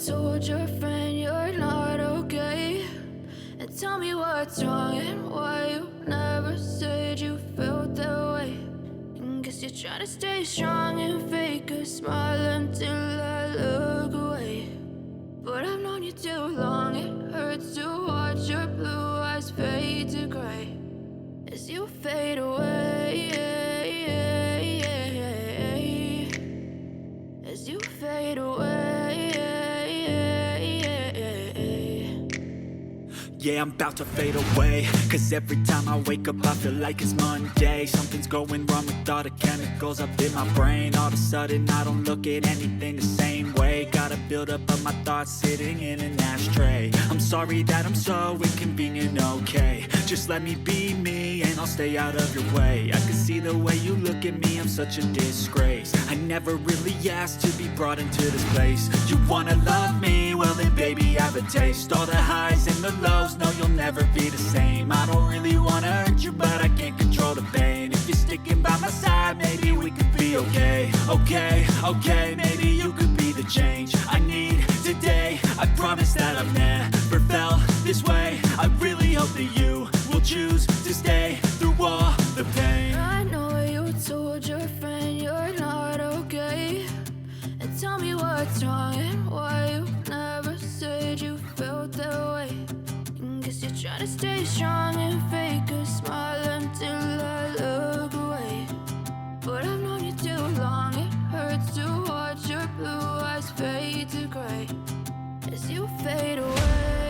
told your friend you're not okay? And tell me what's wrong and why you never said you felt that way. And guess you're trying to stay strong and fake a smile until I look away. But I've known you too long, it hurts to watch your blue eyes fade to gray as you fade away, as you fade away. Yeah, I'm about to fade away, cause every time I wake up I feel like it's Monday. Something's going wrong with all the chemicals up in my brain. All of a sudden I don't look at anything the same way. Gotta build up of my thoughts sitting in an ashtray. I'm sorry that I'm so inconvenient, okay? Just let me be me and I'll stay out of your way. I can see the way you look at me, I'm such a disgrace. I never really asked to be brought into this place. You wanna love me? Well then baby have a taste. All the highs and the lows, no you'll never be the same. I don't really wanna hurt you but I can't control the pain. If you're sticking by my side maybe we could be okay. Okay, maybe you could be the change I need today. I promise that I've never felt this way. I really hope that you will choose to stay through all the pain. I know you told your friend you're not okay. And tell me what's wrong and why you never said you felt that way. And guess you're trying to stay strong and fake a smile until I look away. But I've known you too long, it hurts to watch your blue eyes fade to gray as you fade away.